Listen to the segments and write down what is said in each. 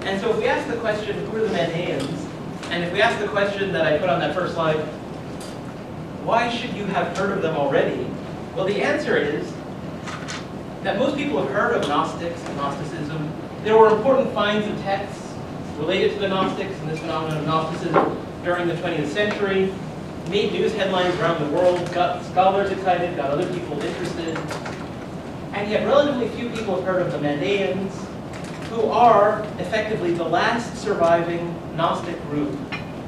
And so if we ask the question, who are the Mandaeans? And if we ask the question that I put on that first slide, why should you have heard of them already? Well, the answer is that most people have heard of Gnostics and Gnosticism. There were important finds of texts related to the Gnostics and this phenomenon of Gnosticism during the 20th century, made news headlines around the world, got scholars excited, got other people interested. And yet relatively few people have heard of the Mandaeans, who are effectively the last surviving Gnostic group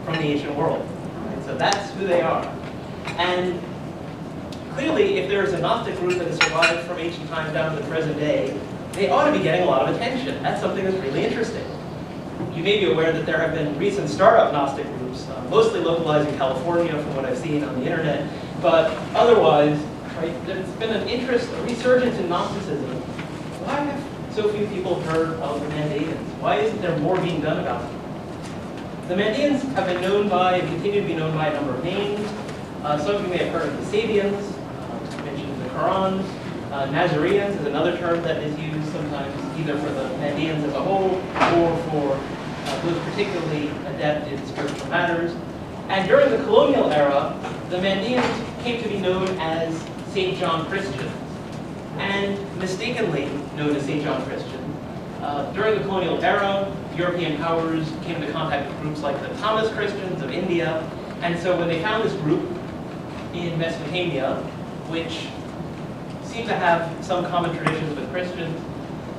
from the ancient world. Right? So that's who they are. And clearly, if there is a Gnostic group that has survived from ancient times down to the present day, they ought to be getting a lot of attention. That's something that's really interesting. You may be aware that there have been recent startup Gnostic groups, mostly localized in California from what I've seen on the internet, but otherwise, right, there's been an interest, a resurgence in Gnosticism. Why have so few people heard of the Mandaeans? Why isn't there more being done about them? The Mandaeans have been known by and continue to be known by a number of names. Some of you may have heard of the Sabians, mentioned in the Quran. Nazareans is another term that is used sometimes either for the Mandaeans as a whole or for those particularly adept in spiritual matters. And during the colonial era, the Mandaeans came to be known as St. John Christians, and mistakenly known as St. John Christians. During the colonial era, European powers came into contact with groups like the Thomas Christians of India, and so when they found this group in Mesopotamia, which seemed to have some common traditions with Christians,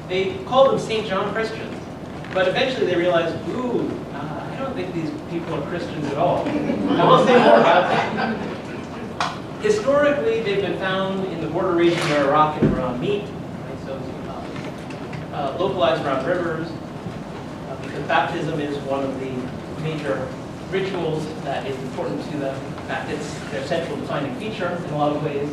they called them St. John Christians. But eventually they realized, I don't think these people are Christians at all. I will say more about that. Historically, they've been found in the border region where Iraq and Iran meet, right? So localized around rivers, because baptism is one of the major rituals that is important to them. In fact, it's their central defining feature in a lot of ways.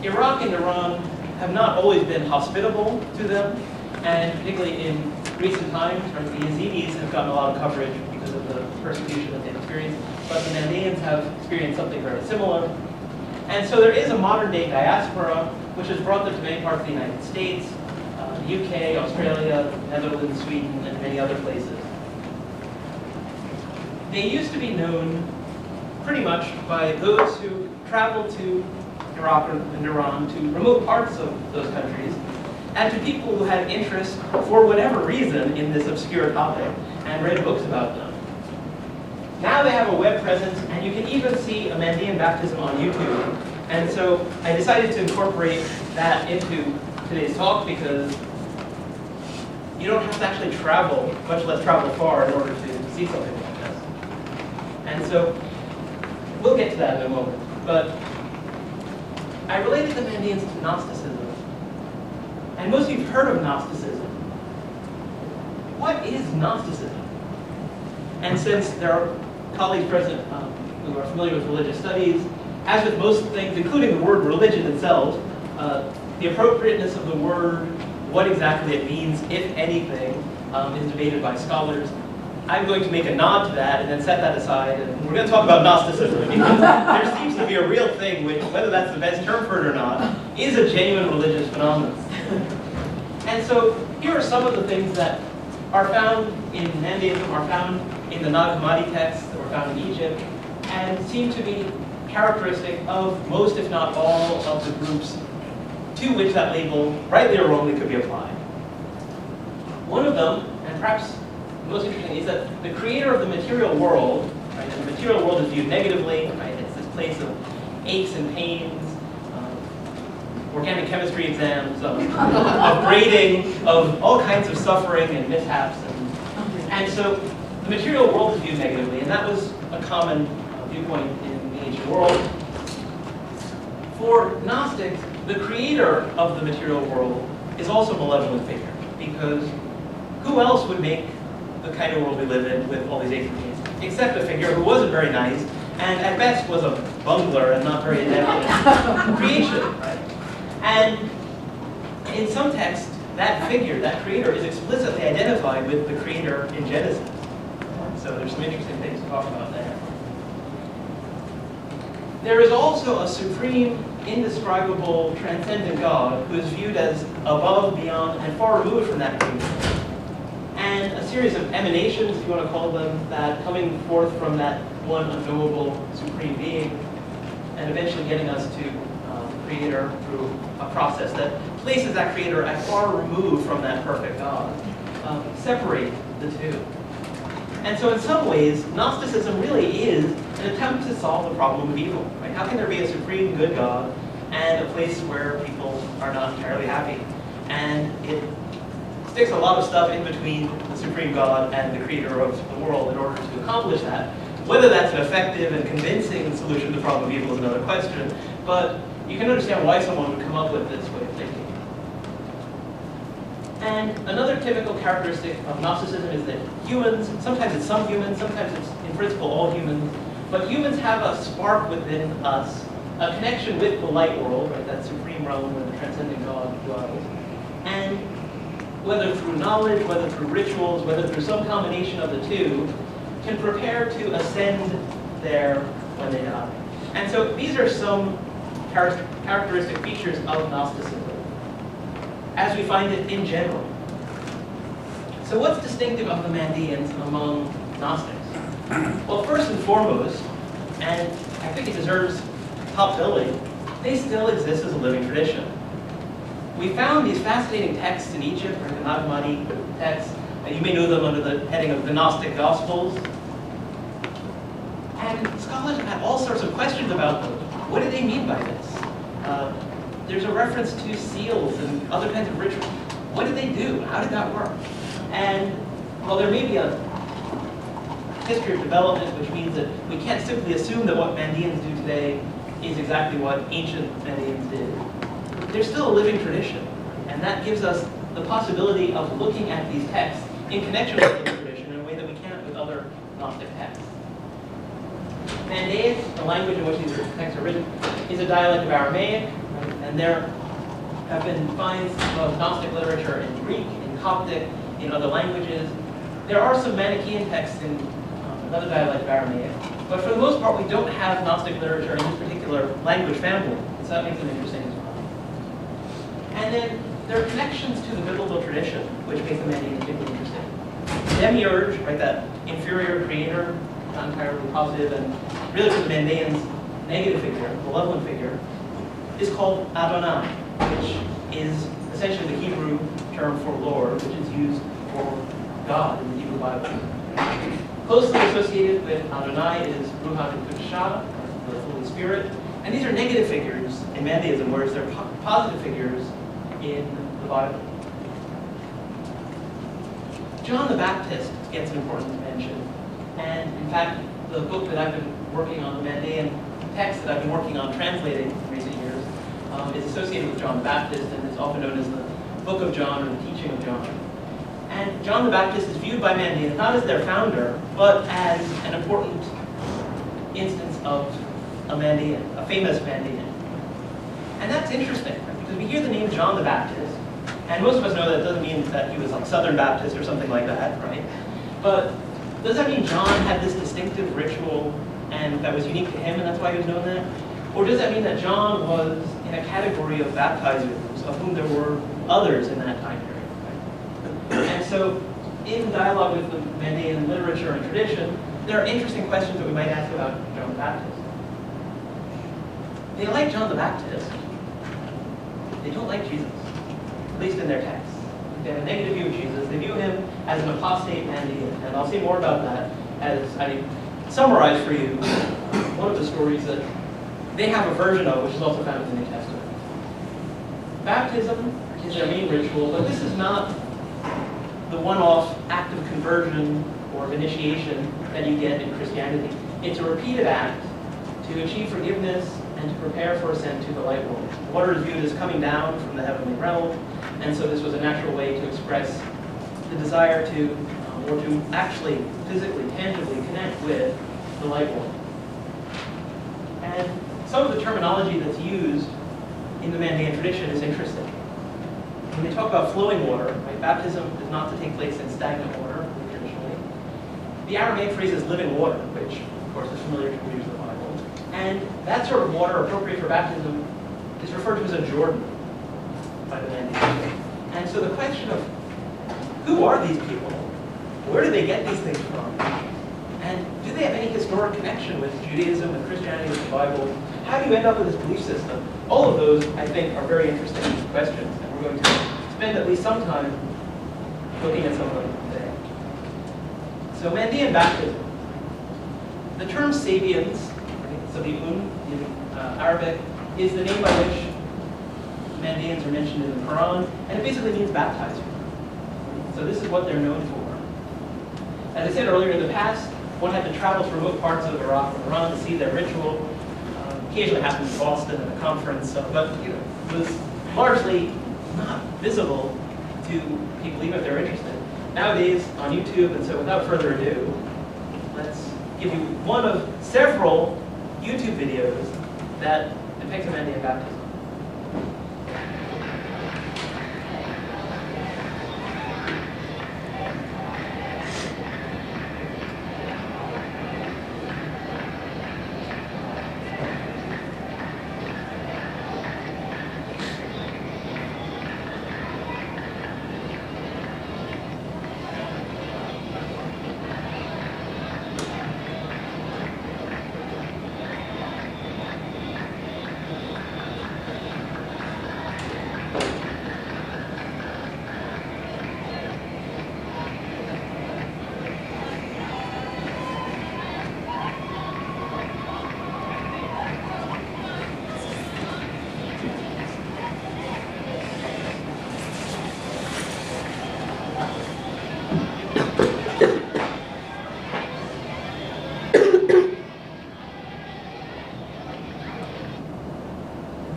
Iraq and Iran have not always been hospitable to them, and particularly in recent times, right, the Yazidis have gotten a lot of coverage because of the persecution that they've experienced, but the Mandaeans have experienced something very similar. And so there is a modern-day diaspora, which has brought them to many parts of the United States, the UK, Australia, Netherlands, Sweden, and many other places. They used to be known pretty much by those who traveled to Iraq and Iran, to remote parts of those countries, and to people who had interest, for whatever reason, in this obscure topic, and read books about them. Now they have a web presence, and you can even see a Mandaean baptism on YouTube. And so I decided to incorporate that into today's talk, because you don't have to actually travel, much less travel far, in order to see something like this. And so we'll get to that in a moment. But I related the Mandaeans to Gnosticism. And most of you have heard of Gnosticism. What is Gnosticism? And since there are colleagues present who are familiar with religious studies, as with most things, including the word religion itself, the appropriateness of the word, what exactly it means, if anything, is debated by scholars. I'm going to make a nod to that and then set that aside, and we're going to talk about Gnosticism, because there seems to be a real thing which, whether that's the best term for it or not, is a genuine religious phenomenon. And so here are some of the things that are found in Mandaeism, are found in the Nag Hammadi texts that were found in Egypt, and seem to be characteristic of most, if not all, of the groups to which that label, rightly or wrongly, could be applied. One of them, and perhaps the most interesting, is that the creator of the material world, right, and the material world is viewed negatively, right, it's this place of aches and pains, organic chemistry exams, of grading, of all kinds of suffering and mishaps. And so the material world is viewed negatively, and that was a common viewpoint in the ancient world. For Gnostics, the creator of the material world is also a malevolent figure, because who else would make the kind of world we live in with all these aches and pains, except a figure who wasn't very nice, and at best was a bungler and not very adept in creation, right? And in some texts, that figure, that creator, is explicitly identified with the creator in Genesis. So there's some interesting things to talk about there. There is also a supreme, indescribable, transcendent God who is viewed as above, beyond, and far removed from that creator. and a series of emanations, if you want to call them that, coming forth from that one unknowable supreme being, and eventually getting us to the Creator through a process that places that Creator at far removed from that perfect God, separate the two. And so in some ways, Gnosticism really is an attempt to solve the problem of evil. Right? How can there be a supreme good God and a place where people are not entirely happy? And it sticks a lot of stuff in between the supreme God and the Creator of the world in order to accomplish that. Whether that's an effective and convincing solution to the problem of evil is another question, but you can understand why someone would come up with this way of thinking. And another typical characteristic of Gnosticism is that humans, sometimes it's some humans, sometimes it's in principle all humans, but humans have a spark within us, a connection with the light world, right, that supreme realm where the transcendent God dwells. And whether through knowledge, whether through rituals, whether through some combination of the two, can prepare to ascend there when they die. And so these are some characteristic features of Gnosticism, as we find it in general. So what's distinctive of the Mandaeans among Gnostics? Well, first and foremost, and I think it deserves top billing, they still exist as a living tradition. We found these fascinating texts in Egypt, or the Nag Hammadi texts, and you may know them under the heading of the Gnostic Gospels. And scholars have had all sorts of questions about them. What do they mean by this? There's a reference to seals and other kinds of rituals. What did they do? How did that work? And while there may be a history of development, which means that we can't simply assume that what Mandaeans do today is exactly what ancient Mandaeans did, there's still a living tradition. And that gives us the possibility of looking at these texts in connection with the living tradition in a way that we can't with other Gnostic texts. Mandaean, the language in which these texts are written, is a dialect of Aramaic, right? And there have been finds of Gnostic literature in Greek, in Coptic, in other languages. There are some Manichaean texts in another dialect of Aramaic, but for the most part we don't have Gnostic literature in this particular language family, so that makes them interesting as well. And then there are connections to the biblical tradition, which makes the Mandaeans particularly interesting. Demiurge, right, that inferior creator, not entirely positive, and really for the Mandaeans, negative figure, malevolent figure, is called Adonai, which is essentially the Hebrew term for Lord, which is used for God in the Hebrew Bible. Closely associated with Adonai is Ruach HaKodesh, the Holy Spirit, and these are negative figures in Mandaeism, whereas they're positive figures in the Bible. John the Baptist gets an important mention. And in fact, the book that I've been working on, the Mandaean text that I've been working on translating in recent years, is associated with John the Baptist and is often known as the Book of John or the Teaching of John. And John the Baptist is viewed by Mandaeans not as their founder, but as an important instance of a Mandaean, a famous Mandaean. And that's interesting, right? Because we hear the name John the Baptist, and most of us know that doesn't mean that he was like Southern Baptist or something like that, right? But does that mean John had this distinctive ritual and that was unique to him and that's why he was known that? Or does that mean that John was in a category of baptizers, of whom there were others in that time period? Right? And so in dialogue with the Mandaean literature and tradition, there are interesting questions that we might ask about John the Baptist. They like John the Baptist. They don't like Jesus, at least in their texts. They have a negative view of Jesus. They view him as an apostate Mandaean. And I'll say more about that as I summarize for you one of the stories that they have a version of, which is also found in the New Testament. Baptism is their main ritual, but this is not the one-off act of conversion or of initiation that you get in Christianity. It's a repeated act to achieve forgiveness and to prepare for ascent to the light world. Water is viewed as coming down from the heavenly realm, and so this was a natural way to express the desire to, or to actually physically, tangibly connect with the light world. And some of the terminology that's used in the Mandaean tradition is interesting. When they talk about flowing water, right, baptism is not to take place in stagnant water, traditionally. The Aramaic phrase is living water, which, of course, is familiar to readers of the Bible. And that sort of water appropriate for baptism is referred to as a Jordan by the Mandaeans. And so the question of who are these people Where do they get these things from? And do they have any historic connection with Judaism, with Christianity, with the Bible? How do you end up with this belief system? All of those, I think, are very interesting questions, and we're going to spend at least some time looking at some of them today. So Mandaean baptism. The term Sabians, Sabi'un in Arabic, is the name by which Mandaeans are mentioned in the Quran, and it basically means baptizer. So this is what they're known for. As I said earlier, in the past, one had to travel to remote parts of Iraq and Iran to see their ritual. Occasionally happened in Boston at a conference, but it was largely not visible to people, even if they're interested. Nowadays, on YouTube, and so without further ado, let's give you one of several YouTube videos that depict a Mandaean baptism.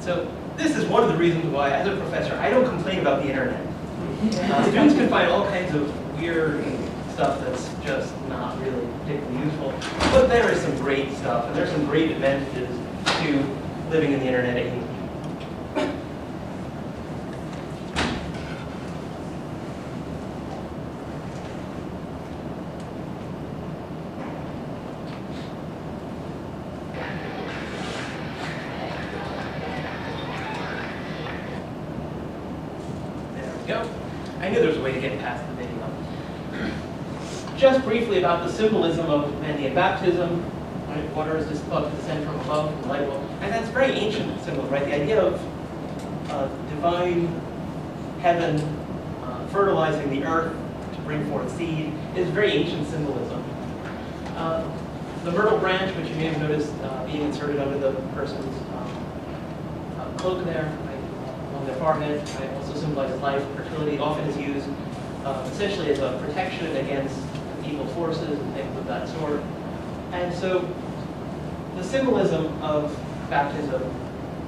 So this is one of the reasons why, as a professor, I don't complain about the internet. Students can find all kinds of weird stuff that's just not really particularly useful. But there is some great stuff, and there's some great advantages to living in the internet age. I knew there was a way to get past the video. Just briefly about the symbolism of Mandaean baptism. Right? Water is just thought to descend from above, from the light bulb. And that's very ancient symbol, right? The idea of divine heaven fertilizing the earth to bring forth seed is very ancient symbolism. The myrtle branch, which you may have noticed being inserted under the person's cloak there, on their forehead, right, also symbolizes life, fertility, often is used essentially as a protection against evil forces and things of that sort. And so the symbolism of baptism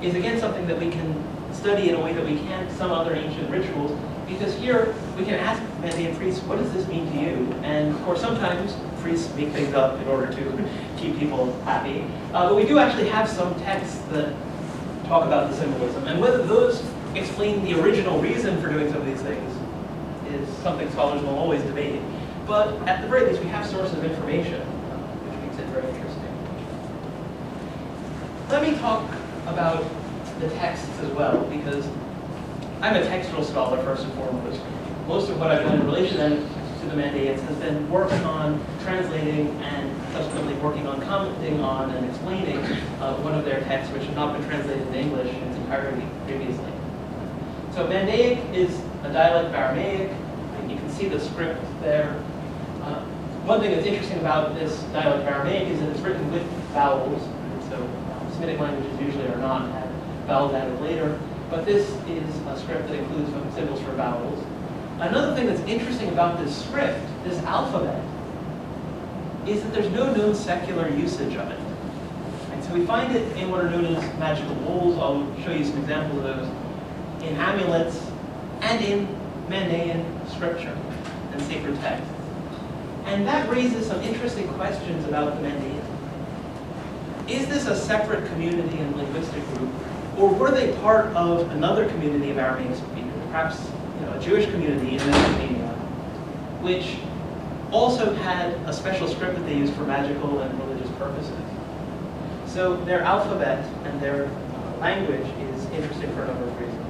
is again something that we can study in a way that we can't some other ancient rituals, because here we can ask Mandaean priests, what does this mean to you? And of course sometimes priests make things up in order to keep people happy. But we do actually have some texts that talk about the symbolism, and whether those explain the original reason for doing some of these things is something scholars will always debate. But at the very least, we have sources of information, which makes it very interesting. Let me talk about the texts as well, because I'm a textual scholar first and foremost. Most of what I've done in relation to the Mandaeans has been work on translating and subsequently working on commenting on and explaining one of their texts, which had not been translated into English in its entirety previously. So Mandaic is a dialect of Aramaic, and you can see the script there. One thing that's interesting about this dialect of Aramaic is that it's written with vowels, and so Semitic languages usually are not, have vowels added later, but this is a script that includes symbols for vowels. Another thing that's interesting about this script, this alphabet, is that there's no known secular usage of it. And so we find it in what are known as magical bowls. I'll show you some examples of those, in amulets, and in Mandaean scripture and sacred texts. And that raises some interesting questions about the Mandaeans. Is this a separate community and linguistic group, or were they part of another community of Aramaic speakers, perhaps a Jewish community in Mesopotamia, which also had a special script that they used for magical and religious purposes? So their alphabet and their language is interesting for a number of reasons.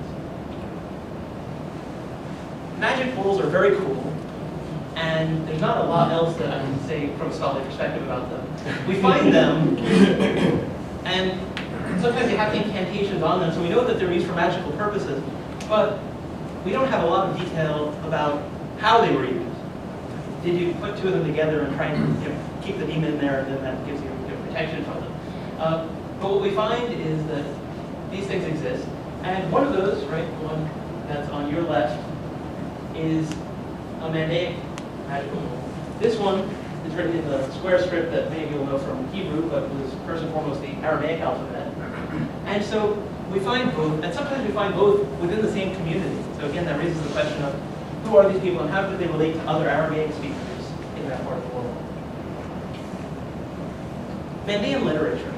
Magic bowls are very cool, And there's not a lot else that I can say from a scholarly perspective about them. We find them, and sometimes they have incantations on them, so we know that they're used for magical purposes, but we don't have a lot of detail about how they were used. Did you put two of them together and try and keep the demon in there, and then that gives you protection from them? But what we find is that these things exist, and one of those, right, the one that's on your left, is a Mandaean magical rule. This one is written in the square script that many of you will know from Hebrew, but was first and foremost the Aramaic alphabet. And so we find both, and sometimes we find both within the same community. So again, that raises the question of who are these people and how do they relate to other Aramaic speakers in that part of the world? Mandaean literature.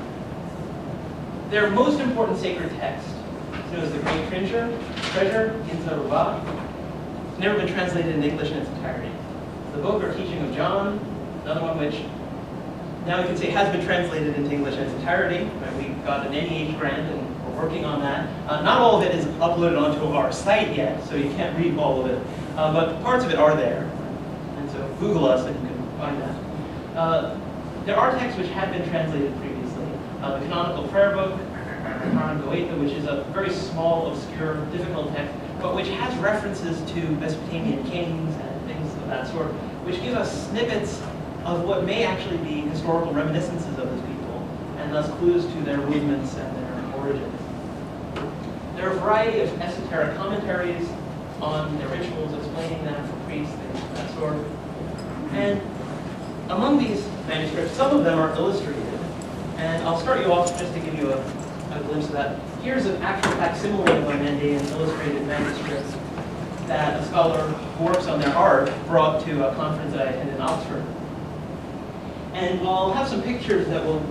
Their most important sacred text is known as the Great Treasure in Zarubah. It's never been translated into English in its entirety. The book or teaching of John, another one which now we can say has been translated into English in its entirety. We got an NEH grant and we're working on that. Not all of it is uploaded onto our site yet, so you can't read all of it. But parts of it are there. And so Google us and you can find that. There are texts which have been translated previously. The Canonical Prayer Book, Goethe, which is a very small, obscure, difficult text, but which has references to Mesopotamian kings and things of that sort, which give us snippets of what may actually be historical reminiscences of these people, and thus clues to their movements and their origins. There are a variety of esoteric commentaries on their rituals, explaining them for priests, things of that sort. And among these manuscripts, some of them are illustrated. And I'll start you off just to give you a glimpse of that. Here's an actual facsimile of a Mandaean illustrated manuscript that a scholar who works on their art brought to a conference that I attended in Oxford. And I'll have some pictures that will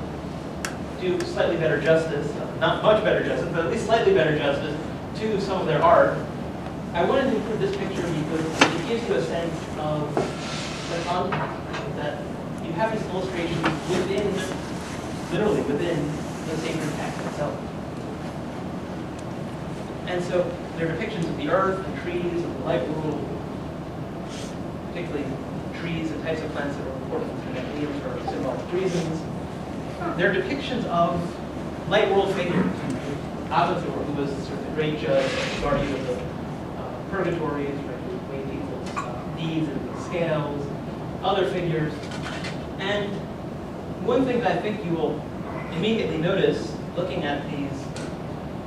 do slightly better justice, not much better justice, but at least slightly better justice to some of their art. I wanted to include this picture because it gives you a sense of the context, that you have these illustrations within, literally within the sacred text itself. And so there are depictions of the earth and trees and the light world, particularly trees and types of plants that are important to Mandaeans for symbolic reasons. There are depictions of light world figures. Abathur, who was sort of the great judge, the guardian of the purgatories, right, weighing people's deeds and scales, other figures. And one thing that I think you will immediately notice looking at these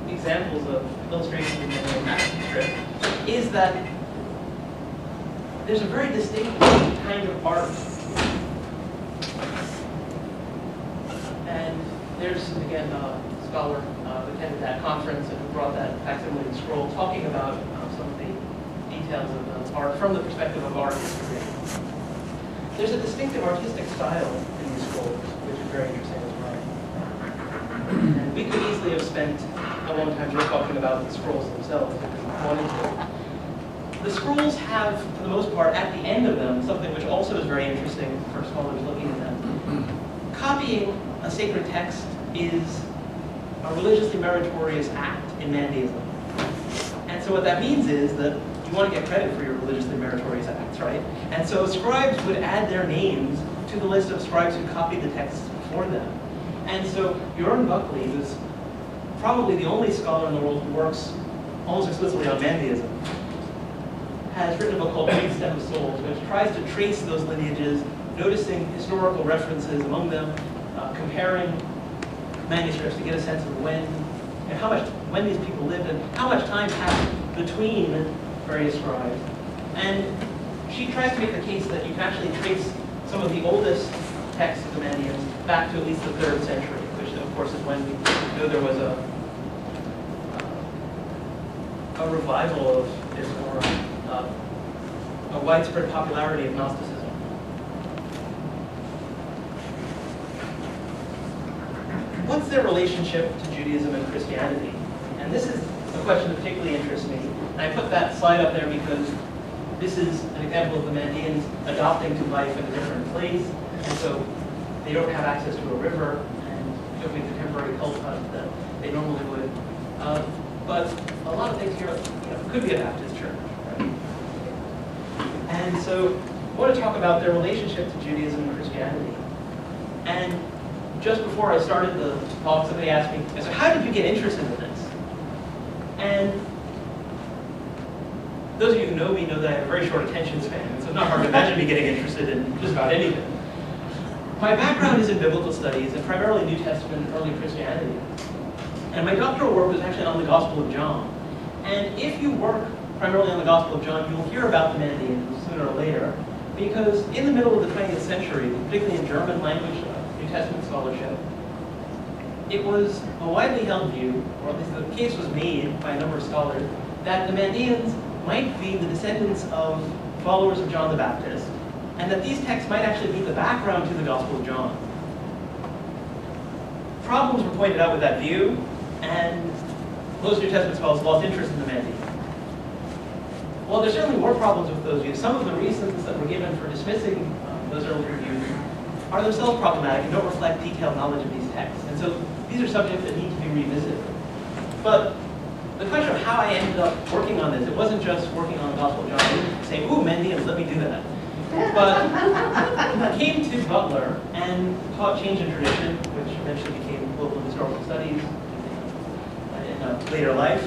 examples of illustrations in the manuscript is that there's a very distinct kind of art. And there's, again, a scholar who attended that conference and who brought that facsimile scroll talking about some of the details of the art from the perspective of art history. There's a distinctive artistic style in these scrolls, which is very interesting as well. And we could easily have spent a long time just talking about the scrolls themselves if we wanted to. The scrolls have, for the most part, at the end of them, something which also is very interesting for scholars looking at them. Copying a sacred text is a religiously meritorious act in Mandaeism. And so what that means is that you want to get credit for your religiously meritorious acts, right? And so scribes would add their names to the list of scribes who copied the texts before them. And so Bjorn Buckley, who's probably the only scholar in the world who works almost exclusively on Mandaeism, has written a book called Great Stem of Souls, which tries to trace those lineages, noticing historical references among them, comparing manuscripts to get a sense of when these people lived and how much time passed between various scribes. And she tries to make the case that you can actually trace some of the oldest texts of the Mandaeans back to at least the 3rd century, which of course is when we know there was a revival of this, or a widespread popularity of Gnosticism. What's their relationship to Judaism and Christianity? And this is a question that particularly interests me. And I put that slide up there because this is an example of the Mandaeans adopting to life in a different place. And so they don't have access to a river and don't make the temporary cult hut that they normally would. But a lot of things here could be a Baptist church, right? And so I want to talk about their relationship to Judaism and Christianity. And just before I started the talk, somebody asked me, so how did you get interested in this? And those of you who know me know that I have a very short attention span, so it's not hard to imagine me getting interested in just about anything. My background is in biblical studies, and primarily New Testament and early Christianity. And my doctoral work was actually on the Gospel of John. And if you work primarily on the Gospel of John, you'll hear about the Mandaeans sooner or later, because in the middle of the 20th century, particularly in German language New Testament scholarship, it was a widely held view, or at least the case was made by a number of scholars, that the Mandaeans might be the descendants of followers of John the Baptist, and that these texts might actually be the background to the Gospel of John. Problems were pointed out with that view, and most New Testament scholars lost interest in the Mandaeans. While there certainly were problems with those views, some of the reasons that were given for dismissing those earlier views are themselves problematic and don't reflect detailed knowledge of these texts. And so these are subjects that need to be revisited. But the question of how I ended up working on this, it wasn't just working on the Gospel of John. I didn't say, ooh, Mandaeans, let me do that. But I came to Butler and taught Change in Tradition, which eventually became Global Historical Studies in a later life,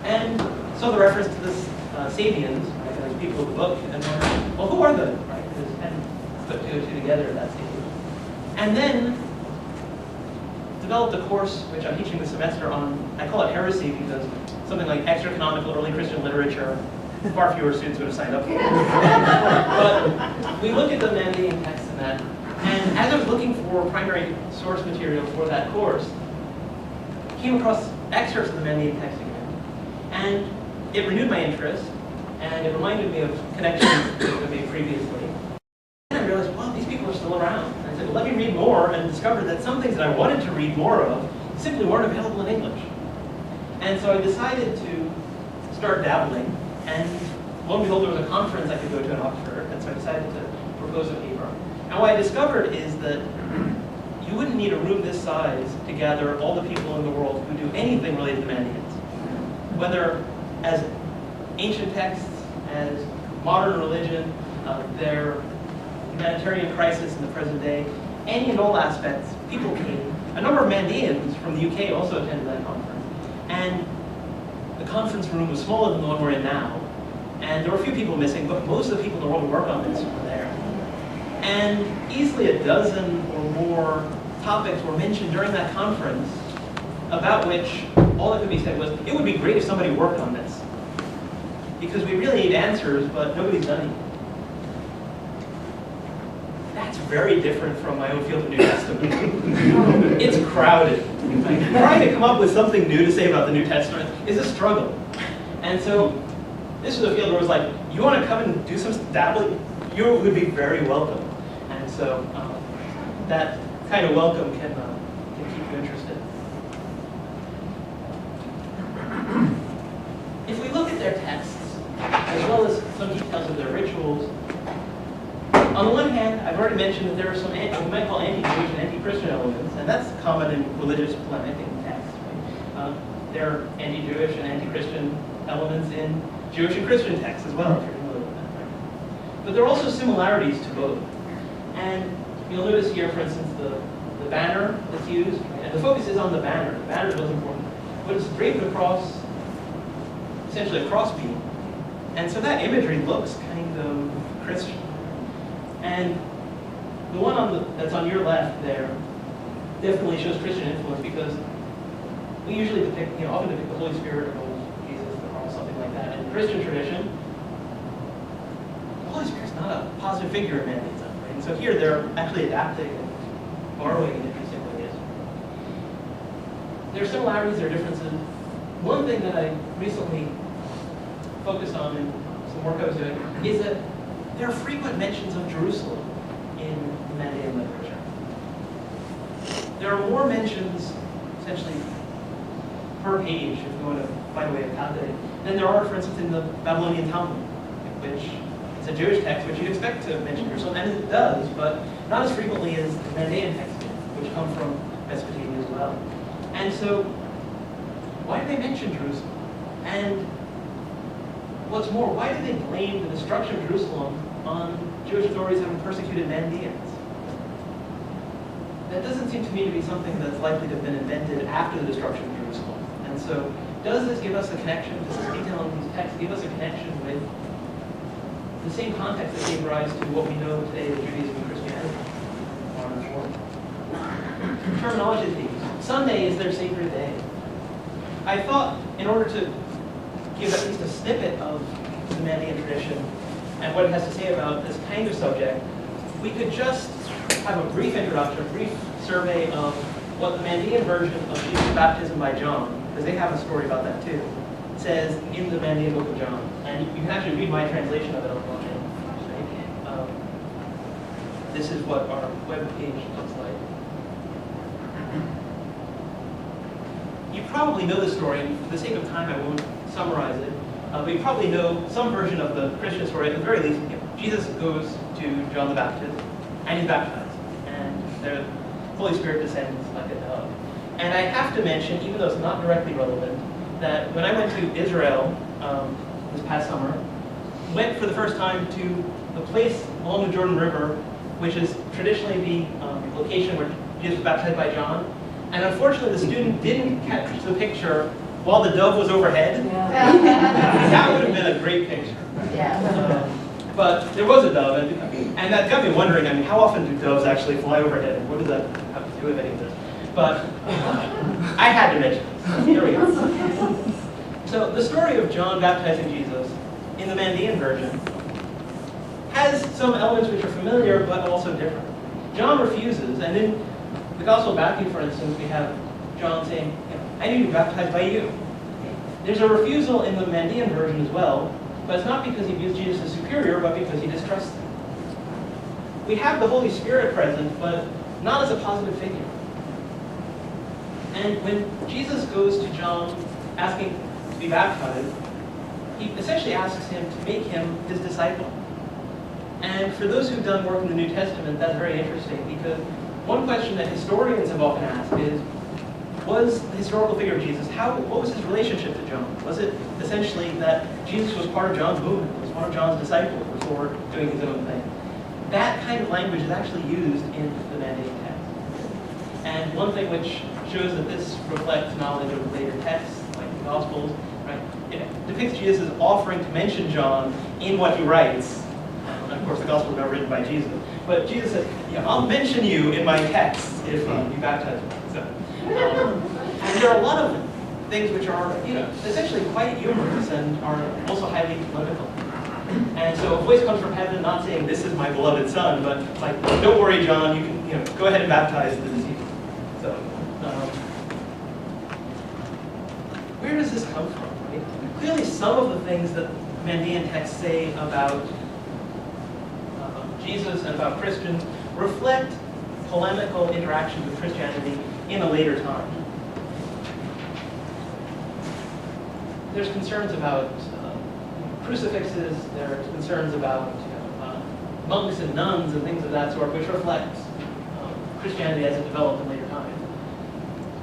and saw the reference to this Sabians, right, as people of the book, and wondered, well, who are they? Right? And put two and two together at that stage. And then developed a course which I'm teaching this semester on, I call it heresy because something like extra-canonical early Christian literature, far fewer students would have signed up for it. But we look at the Mandaean texts in that, and as I was looking for primary source material for that course, I came across excerpts of the Mandaean text again. And it renewed my interest, and it reminded me of connections that I made previously. And I realized, wow, these people are still around. And I said, well, let me read more, and discovered that some things that I wanted to read more of simply weren't available in English. And so I decided to start dabbling, and lo and behold, there was a conference I could go to in Oxford, and so I decided to propose a paper. And what I discovered is that you wouldn't need a room this size to gather all the people in the world who do anything related to Mandaeans. Whether as ancient texts, as modern religion, their humanitarian crisis in the present day, any and all aspects, people came. A number of Mandaeans from the UK also attended that conference. And the conference room was smaller than the one we're in now. And there were a few people missing, but most of the people in the world who work on this were there. And easily a dozen or more topics were mentioned during that conference about which all that could be said was, it would be great if somebody worked on this. Because we really need answers, but nobody's done it. That's very different from my own field of New Testament. It's crowded. Like, trying to come up with something new to say about the New Testament is a struggle. And so this was a field where it was like, you want to come and do some dabbling? You would be very welcome. And so that kind of welcome can keep you interested. If we look at their texts, as well as some details of their rituals, on the one hand, I've already mentioned that there are some what we might call anti-Jewish and anti-Christian elements, and that's common in religious polemic in texts. Right? There are anti-Jewish and anti-Christian elements in Jewish and Christian texts as well, if you're familiar with that. Right? But there are also similarities to both. And you'll notice here, for instance, the banner that's used, right? And the focus is on the banner. The banner is what's important. But it's draped across, essentially a crossbeam. And so that imagery looks kind of Christian. And the one that's on your left there definitely shows Christian influence because we usually depict, often depict the Holy Spirit or Jesus or something like that. In Christian tradition, the Holy Spirit's not a positive figure in Mandaeans, right? And so here they're actually adapting and borrowing in interesting ways. There are similarities, there are differences. One thing that I recently focused on in some work I was doing is that there are frequent mentions of Jerusalem in Mandaean literature. There are more mentions, essentially, per page, if you want to find a way of calculating, than there are, for instance, in the Babylonian Talmud, which is a Jewish text which you'd expect to mention Jerusalem, and it does, but not as frequently as the Mandaean texts, which come from Mesopotamia as well. And so, why do they mention Jerusalem? And what's more, why do they blame the destruction of Jerusalem on Jewish authorities having persecuted Mandaeans? That doesn't seem to me to be something that's likely to have been invented after the destruction of Jerusalem. And so, does this give us a connection, does this detail in these texts give us a connection with the same context that gave rise to what we know today as Judaism and Christianity? Terminology themes. Sunday is their sacred day. I thought, in order to give at least a snippet of the Mandaean tradition and what it has to say about this kind of subject, we could just have a brief introduction, a brief survey of what the Mandaean version of Jesus' baptism by John, because they have a story about that too, says in the Mandaean book of John. And you can actually read my translation of it online. This is what our web page looks like. You probably know the story, and for the sake of time I won't summarize it, but you probably know some version of the Christian story. At the very least, Jesus goes to John the Baptist, and he's baptized, and the Holy Spirit descends like a dove. And I have to mention, even though it's not directly relevant, that when I went to Israel this past summer, went for the first time to the place along the Jordan River, which is traditionally the location where Jesus was baptized by John. And unfortunately, the student didn't catch the picture while the dove was overhead. Yeah. That would have been a great picture. Yeah. But there was a dove, and that got me wondering, how often do doves actually fly overhead? And what does that have to do with any of this? But I had to mention this. Here we go. So the story of John baptizing Jesus in the Mandaean version has some elements which are familiar, but also different. John refuses, and in the Gospel of Matthew, for instance, we have John saying, I need to be baptized by you. There's a refusal in the Mandaean version as well, but it's not because he views Jesus as superior, but because he distrusts him. We have the Holy Spirit present, but not as a positive figure. And when Jesus goes to John asking to be baptized, he essentially asks him to make him his disciple. And for those who've done work in the New Testament, that's very interesting, because one question that historians have often asked is, was the historical figure of Jesus, what was his relationship to John? Was it essentially that Jesus was part of John's movement, was one of John's disciples before doing his own thing? That kind of language is actually used in the Mandaean text. And one thing which shows that this reflects knowledge of later texts, like the Gospels, right? It depicts Jesus as offering to mention John in what he writes. And of course, the Gospels are written by Jesus. But Jesus said, I'll mention you in my texts if you baptize me. So, and there are a lot of things which are, essentially quite humorous and are also highly political. And so a voice comes from heaven, not saying this is my beloved son, but like, don't worry, John, you can go ahead and baptize the deceased. So, where does this come from? Right? Clearly, some of the things that Mandaean texts say about Jesus and about Christians reflect polemical interactions with Christianity in a later time. There's concerns about crucifixes, there are concerns about monks and nuns and things of that sort, which reflect Christianity as it developed in later time.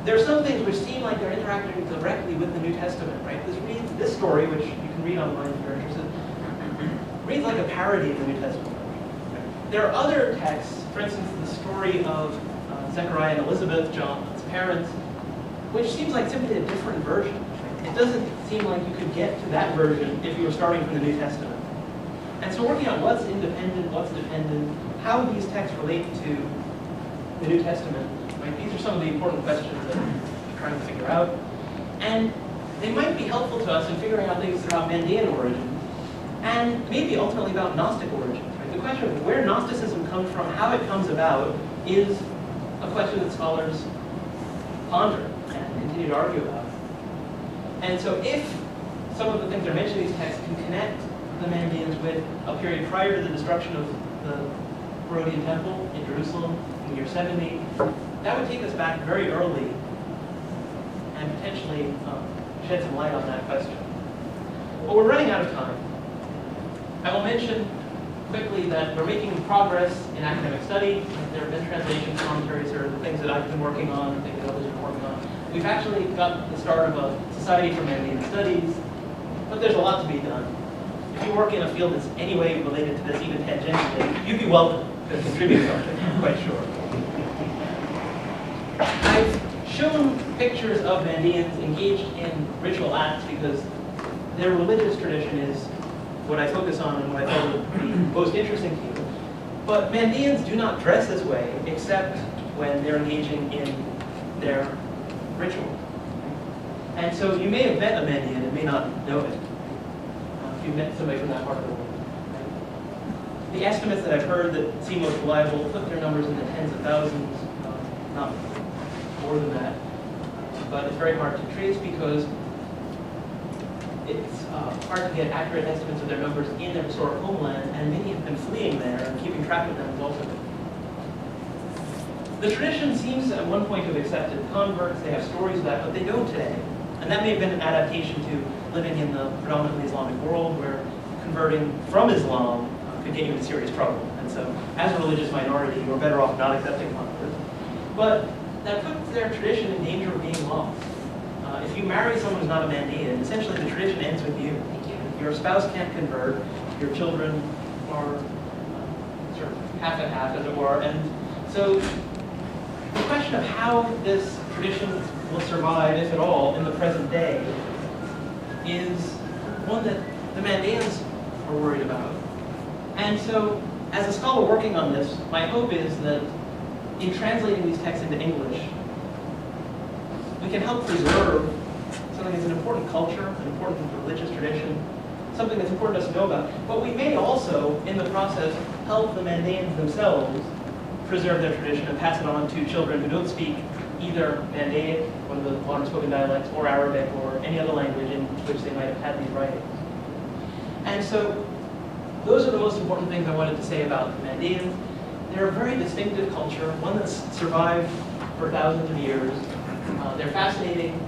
There are some things which seem like they're interacting directly with the New Testament, right? This story, which you can read online if you're interested, reads like a parody of the New Testament. There are other texts, for instance, the story of Zechariah and Elizabeth, John's parents, which seems like simply a different version. It doesn't seem like you could get to that version if you were starting from the New Testament. And so working out what's independent, what's dependent, how these texts relate to the New Testament, right? These are some of the important questions that we're trying to figure out. And they might be helpful to us in figuring out things about Mandaean origin, and maybe ultimately about Gnostic origin. The question of where Gnosticism comes from, how it comes about, is a question that scholars ponder and continue to argue about. And so if some of the things that are mentioned in these texts can connect the Mandaeans with a period prior to the destruction of the Herodian Temple in Jerusalem in the year 70, that would take us back very early and potentially shed some light on that question. But we're running out of time. I will mention quickly that we're making progress in academic study. There have been translation commentaries or the things that I've been working on and things that others have been working on. We've actually got the start of a Society for Mandaean Studies, but there's a lot to be done. if you work in a field that's any way related to this, even tangentially, you'd be welcome to contribute something, I'm quite sure. I've shown pictures of Mandaeans engaged in ritual acts because their religious tradition is what I focus on and what I find the most interesting to you. But Mandaeans do not dress this way except when they're engaging in their ritual. And so you may have met a Mandaean and may not know it. If you met somebody from that part of the world. The estimates that I've heard that seem most reliable put their numbers in the tens of thousands, not more than that. But it's very hard to trace because it's hard to get accurate estimates of their numbers in their historic homeland, and many have been fleeing there, and keeping track of them is also difficult. The tradition seems at one point to have accepted converts. They have stories of that, but they don't today. And that may have been an adaptation to living in the predominantly Islamic world, where converting from Islam could get you into serious trouble. And so, as a religious minority, you're better off not accepting converts. But that puts their tradition in danger of being lost. If you marry someone who's not a Mandaean, essentially the tradition ends with you. Your spouse can't convert, your children are sort of half and half, as it were. And so the question of how this tradition will survive, if at all, in the present day is one that the Mandaeans are worried about. And so, as a scholar working on this, my hope is that in translating these texts into English, we can help preserve something that's an important culture, an important religious tradition, something that's important to us to know about. But we may also, in the process, help the Mandaeans themselves preserve their tradition and pass it on to children who don't speak either Mandaean, one of the modern spoken dialects, or Arabic, or any other language in which they might have had these writings. And so, those are the most important things I wanted to say about the Mandaeans. They're a very distinctive culture, one that's survived for thousands of years. They're fascinating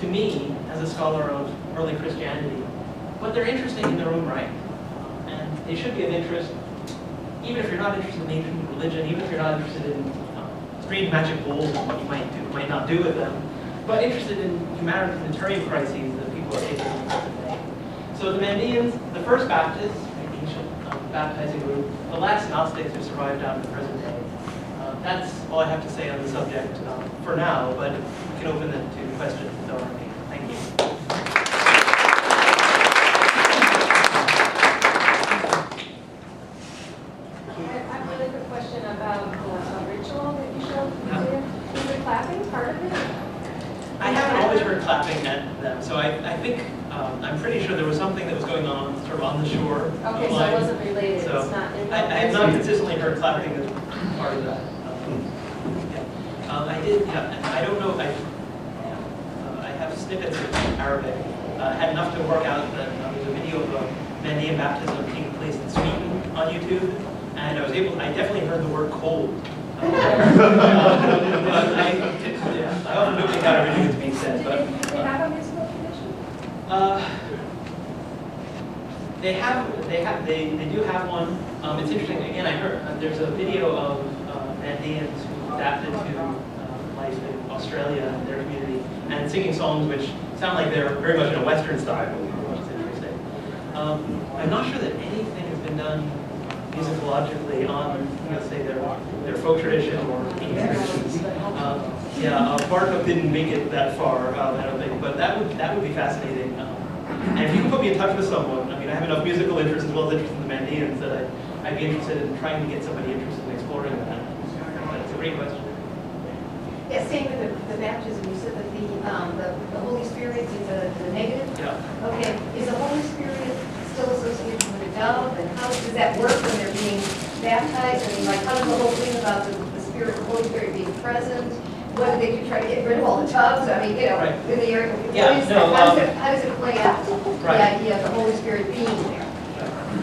to me as a scholar of early Christianity, but they're interesting in their own right. And they should be of interest, even if you're not interested in ancient religion, even if you're not interested in strange magic bowls and what you might not do with them, but interested in humanitarian crises that people are facing in the present day. So the Mandaeans, the first Baptists, the ancient baptizing group, the last Gnostics who survived down to the present day. That's all I have to say on the subject for now, but we can open it to questions if there are any. Thank you. I have a really quick question about the ritual that you showed. Is the clapping part of it? I haven't always heard clapping at them, so I think I'm pretty sure there was something that was going on sort of on the shore. Okay, so it wasn't related. So it's not I have not consistently heard clapping as part of that. I did, yeah, and I don't know, I have snippets of Arabic. Had enough to work out that there's a video of a Mandaean baptism taking place in Sweden on YouTube, and I definitely heard the word cold. I often don't think out everything that's being said, but. Do they have a musical tradition? They do have one. It's interesting, again, I heard, there's a video of Mandaeans who adapted to life in Australia and their community, and singing songs which sound like they're very much in a Western style, which is interesting. I'm not sure that anything has been done musicologically on, say, their folk tradition or ancient traditions. Bartup didn't make it that far, I don't think, but that would be fascinating. And if you can put me in touch with someone, I have enough musical interest as well as interest in the Mandaeans that I'd be interested in trying to get somebody interested in exploring that. That's a great question. Yeah, same with the baptism. You said that the Holy Spirit is the negative? Yeah. Okay. Is the Holy Spirit still associated with a dove? And how does that work when they're being baptized? How does the whole thing about the Holy Spirit being present? What do they do, try to get rid of all the doves? Right. In the area. How does it play out? Right. The idea of the Holy Spirit being there.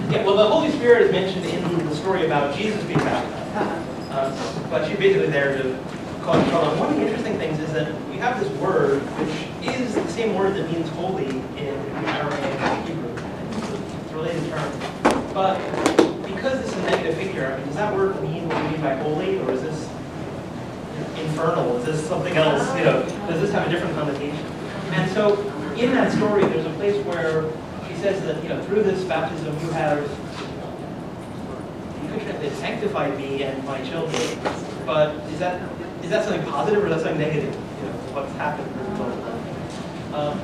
Yeah, well, the Holy Spirit is mentioned in the story about Jesus being baptized. But she's basically there to cause trouble. One of the interesting things is that we have this word, which is the same word that means holy in Arabic and Hebrew. It's a related term. But because it's a negative figure, does that word mean what we mean by holy, or is this infernal? Is this something else? Does this have a different connotation? And so in that story, there's a place where she says that, through this baptism you have, you could translate, sanctified me and my children. But is that something positive or is that something negative? What's happened as a result of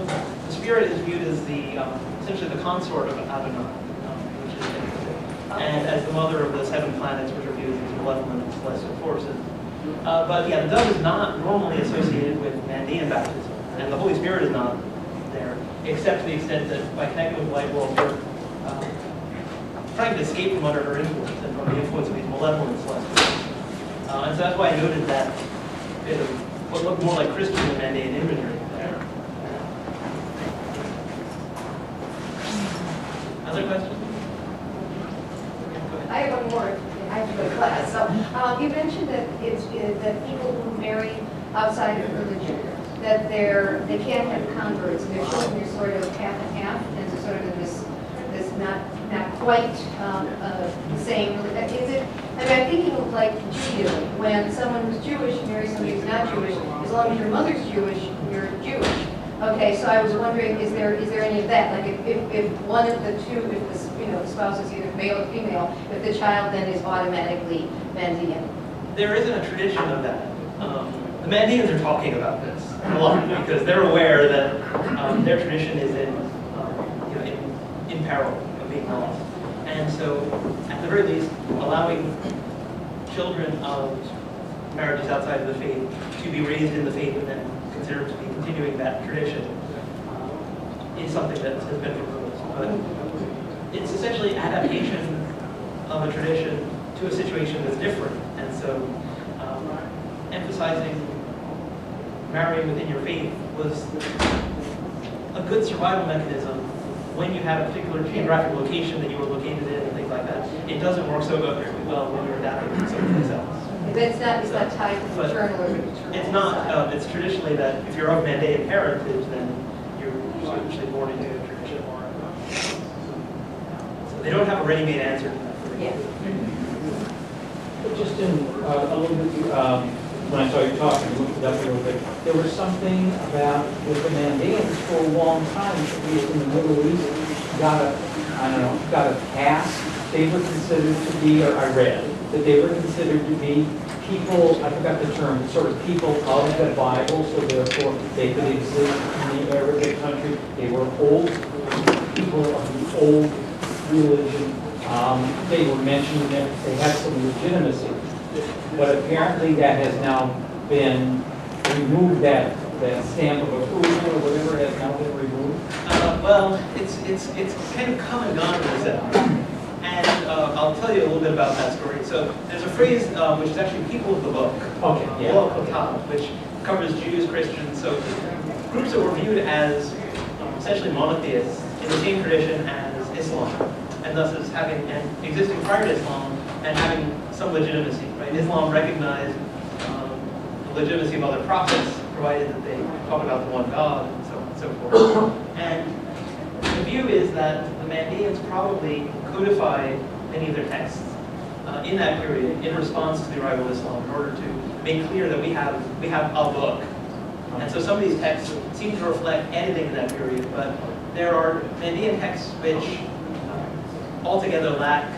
that? The Spirit is viewed as essentially the consort of Adonai, which is and as the mother of the 7 planets, which are viewed as malevolent celestial forces. But the dove is not normally associated with Mandaean baptism, and the Holy Spirit is not there, except to the extent that by connecting with the light world, we're trying to escape from under her influence and from the influence of these malevolent celestials. And so that's why I noted that bit of what looked more like Christian than Mandaean imagery there. Other questions? I have one more. I have to go to class. So you mentioned that that people who marry outside of religion, that they can't have converts, and their children are sort of half and half, and so sort of in this not quite the same. Is it? I mean, I'm thinking of like Judaism, when someone who's Jewish marries somebody who's not Jewish. As long as your mother's Jewish, you're Jewish. Okay, so I was wondering, is there any of that? Like if one of the two, if the spouse is either male or female, if the child then is automatically Mandaean? There isn't a tradition of that. The Mandaeans are talking about this a lot because they're aware that their tradition is in peril of being lost. And so, at the very least, allowing children of marriages outside of the faith to be raised in the faith and then considered to be continuing that tradition is something that has been proposed. But it's essentially adaptation of a tradition to a situation that's different. And so, emphasizing marrying within your faith was a good survival mechanism when you had a particular geographic location that you were located in and things like that. It doesn't work so well when you're adapting to someplace else. It's not tied to the journal or it's not. It's traditionally that if you're of Mandaean heritage, then you're usually born into a tradition. So they don't have a ready-made answer to that. Yeah. But just in a little bit, when I saw you talking, I looked it up a little bit. There was something about with the Mandaeans for a long time, at least in the Middle East, got a pass. They were considered to be, or I read, that they were considered to be people, I forgot the term, sort of people of the Bible, so therefore they could exist in the Arabic country. They were old people of the old religion. They were mentioned that they had some legitimacy. But apparently that has now been removed, that stamp of approval or whatever has now been removed. Well, it's kind of come and gone with that. And I'll tell you a little bit about that story. So there's a phrase which is actually people of the book. Okay, yeah. Which covers Jews, Christians, so groups that were viewed as essentially monotheists in the same tradition as Islam, and thus as having and existing prior to Islam and having some legitimacy. Right? Islam recognized the legitimacy of other prophets, provided that they talk about the one God and so on and so forth. And the view is that the Mandaeans probably codified many of their texts in that period in response to the arrival of Islam in order to make clear that we have a book. And so some of these texts seem to reflect editing in that period, but there are Mandaean texts which altogether lack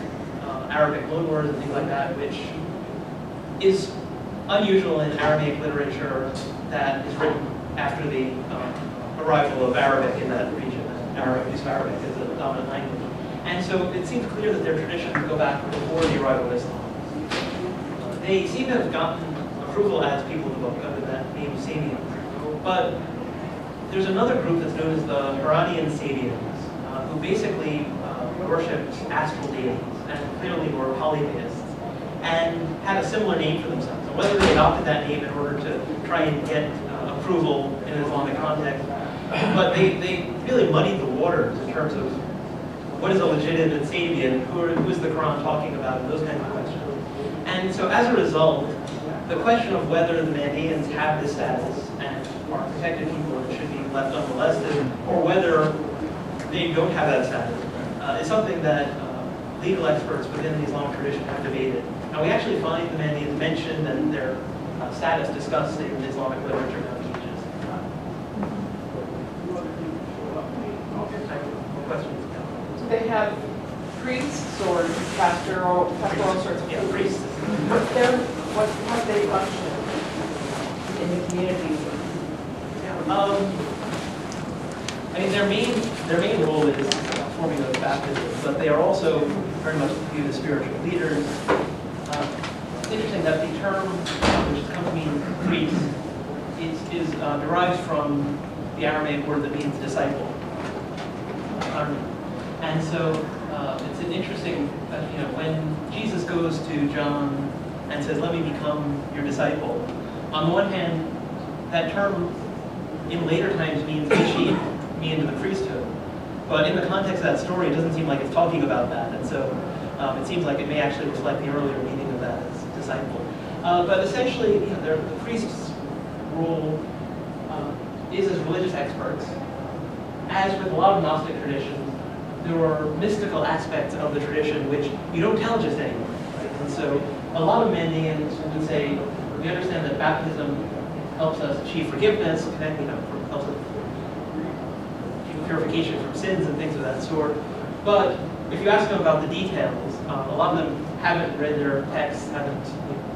Arabic loanwords and things like that, which is unusual in Aramaic literature that is written after the arrival of Arabic in that region. Use of Arabic as a dominant language. And so it seems clear that their traditions go back before the arrival of Islam. They seem to have gotten approval as people of the book under that name of Sabians. But there's another group that's known as the Iranian Sabians, who basically worshipped astral deities and clearly were polytheists and had a similar name for themselves. And whether they adopted that name in order to try and get approval in an Islamic context, but they really muddied the waters in terms of what is a legitimate Sabian, who is the Quran talking about, and those kinds of questions. And so as a result, the question of whether the Mandaeans have this status and are protected people and should be left unmolested, or whether they don't have that status, is something that legal experts within the Islamic tradition have debated. Now we actually find the Mandaeans mentioned and their status discussed in Islamic literature now. priests or pastoral sorts of Yeah, people? priests. How do they function in the community? I mean, their main role is forming those baptisms, but they are also very much viewed as spiritual leaders. It's interesting that the term, which comes to mean priest, is derives from the Aramaic word that means disciple. And so it's an interesting, when Jesus goes to John and says, "Let me become your disciple," on the one hand, that term in later times means initiate me into the priesthood. But in the context of that story, it doesn't seem like it's talking about that. And so it seems like it may actually reflect the earlier meaning of that as disciple. But essentially, the priest's role is as religious experts. As with a lot of Gnostic traditions, there are mystical aspects of the tradition which you don't tell just anyone. Right? And so a lot of Mandaeans would say, we understand that baptism helps us achieve forgiveness, helps us achieve purification from sins and things of that sort. But if you ask them about the details, a lot of them haven't read their texts,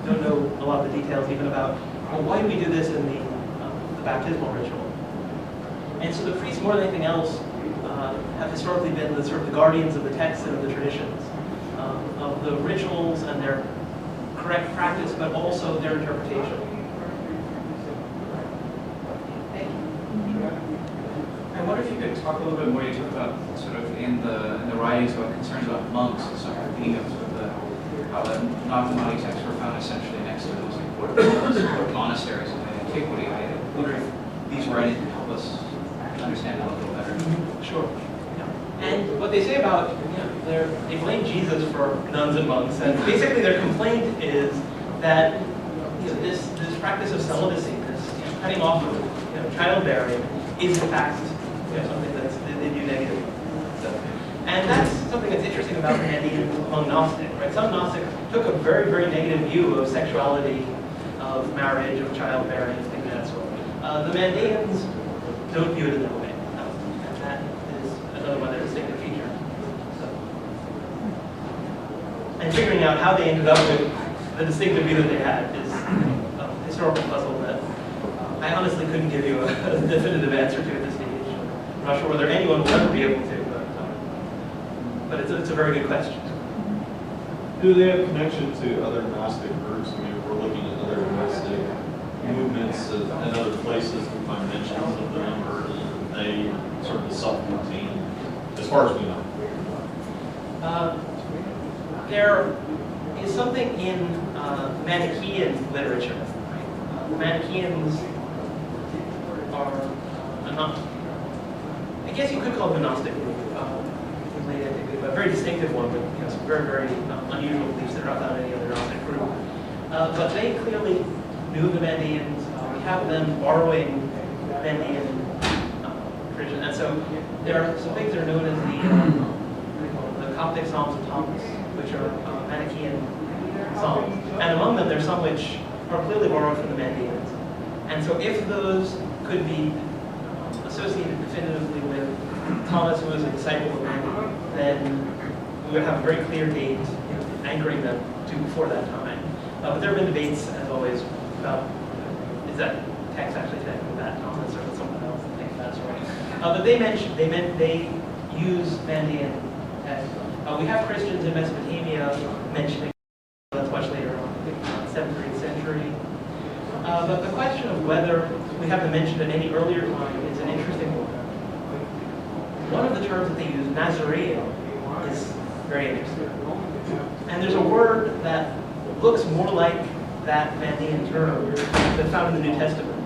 don't know a lot of the details even about, well, why do we do this in the baptismal ritual? And so the priests, more than anything else, have historically been the sort of the guardians of the texts and of the traditions, of the rituals and their correct practice, but also their interpretation. I wonder if you could talk a little bit more. You talked about sort of in the writings about concerns about monks and sort of being of how the Gnostic texts were found essentially next to those important monasteries of antiquity. I wonder if these writings can help us understand it a little better. Sure. And what they say about, they blame Jesus for nuns and monks, and basically their complaint is that this practice of celibacy, this cutting off of childbearing, is in fact something that they do negatively. So, and that's something that's interesting about the Mandaeans among Gnostics, right? Some Gnostics took a very, very negative view of sexuality, of marriage, of childbearing, things of that sort. The Mandaeans don't view it in that way. And that is another one of their distinctive features. So, and figuring out how they ended up with the distinctive view that they had is a historical puzzle that I honestly couldn't give you a definitive answer to at this stage. I'm not sure whether anyone will ever be able to, but it's a very good question. Do they have connection to other Gnostic groups? I mean, if we're looking at other Gnostic movements and other places, we find mentions of them, or are they sort of self-contained, as far as we know? There is something in Manichaean literature. The Manichaeans are I guess you could call them a Gnostic group, a very distinctive one with some very, very unusual beliefs that are not found in any other Gnostic group. But they clearly knew the Mandaeans. We have them borrowing Mandaean tradition. And so there are some things that are known as the Coptic Psalms of Thomas, which are Manichaean psalms. And among them, there's some which are clearly borrowed from the Mandaeans. And so if those could be associated definitively with Thomas, who was a disciple of Mandaean, then we would have a very clear date anchoring them to before that time. But there have been debates, as always, about is that text actually connected with that Thomas or with someone else and things of that sort. But they use Mandaean text. We have Christians in Mesopotamia mentioning that's much later on, 7th or 8th century. But the question of whether we have them mentioned at any earlier time is an interesting one. One of the terms that they use, Nazarene, is very interesting. And there's a word that looks more like that Mandaean term that's found in the New Testament.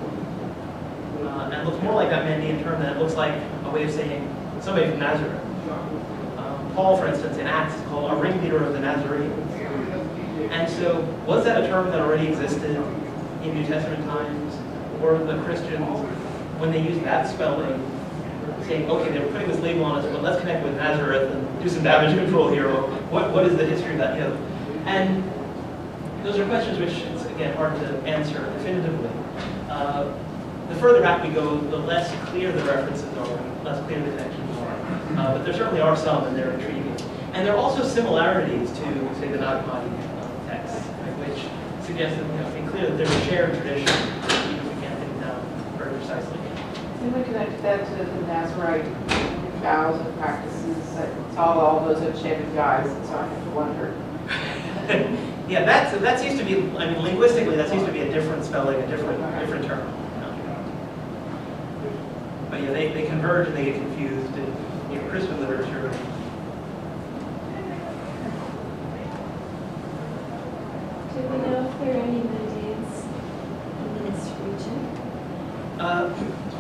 And looks more like that Mandaean term than it looks like a way of saying somebody from Nazareth. Paul, for instance, in Acts is called a ringleader of the Nazarenes. And so, was that a term that already existed in New Testament times? Or the Christians, when they used that spelling, saying, okay, they were putting this label on us, but let's connect with Nazareth and do some damage control here. What is the history of that? And those are questions which it's, again, hard to answer definitively. The further back we go, the less clear the references are, less clear the connections are. But there certainly are some, and they're intriguing. And there are also similarities to, say, the Nag Hammadi texts, which suggest that, it's clear that there's a shared tradition, even if we can't pin it down very precisely. Then we connect that to the Nazarite vows and practices that all those enchanted guys, and so I have to wonder. Yeah, that seems to be, I mean, linguistically, that seems to be a different spelling, a different term. But yeah, they converge and they get confused in Christian literature. Do we know if there are any Mandaeans in this region?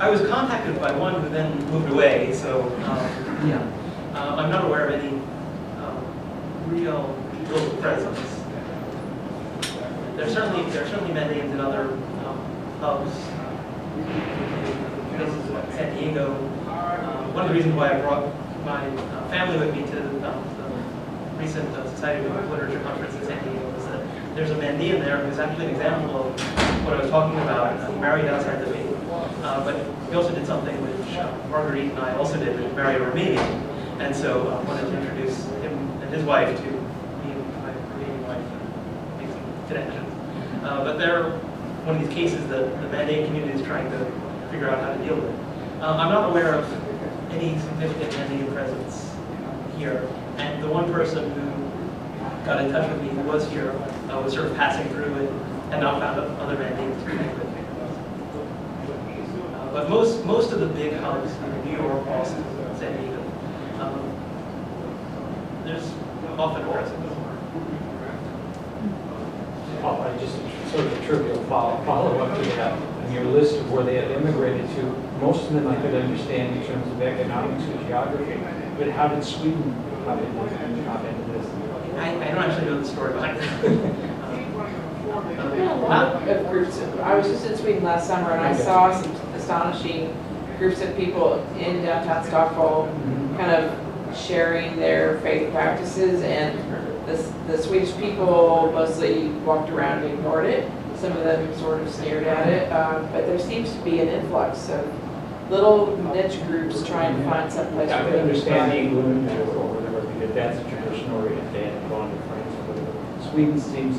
I was contacted by one who then moved away, so yeah. I'm not aware of any real local presence. There are certainly Mandaeans in other hubs, places like San Diego. One of the reasons why I brought my family with me to the recent Society of Literature conference in San Diego is that there's a Mandaean there who's actually an example of what I was talking about. He married outside the faith, but we also did something which Marguerite and I also did, which married a Romanian, and so I wanted to introduce him and his wife to me and my Romanian wife and make some connections. But they're one of these cases that the Mandaean community is trying to figure out how to deal with. I'm not aware of any significant Mandaean presence here, and the one person who got in touch with me who was here was sort of passing through and had not found other Mandaeans to connect with. But most of the big hubs, New York, Boston, San Diego, there's often a presence. I just sort of a trivial follow-up to that. In your list of where they had immigrated to, most of them I could understand in terms of economics and geography, but how did Sweden come into this? I don't actually know the story behind it. There are a lot of groups. I was just in Sweden last summer and I saw some astonishing groups of people in downtown Stockholm kind of sharing their faith practices, and the Swedish people mostly walked around and ignored it. Some of them sort of sneered at it, but there seems to be an influx of little niche groups trying to find some place. I could understand England or whatever, because that's a tradition, or if they had gone to France or whatever. Sweden seems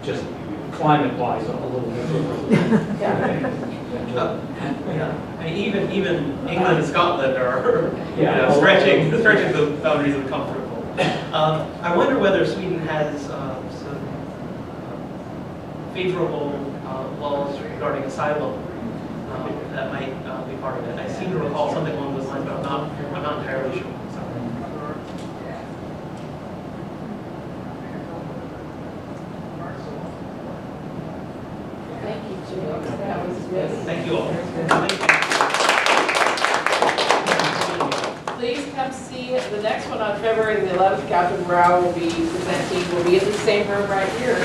just climate-wise a little bit different. Yeah. I mean, even England and Scotland are stretching the boundaries of the comfortable. I wonder whether Sweden has some favorable laws regarding asylum that might be part of it. I seem to recall something along those lines, but I'm not entirely sure. Thank you, Jim. That was really. Thank you all. Please come see the next one on February the 11th. Captain Rao will be presenting. We'll be in the same room right here.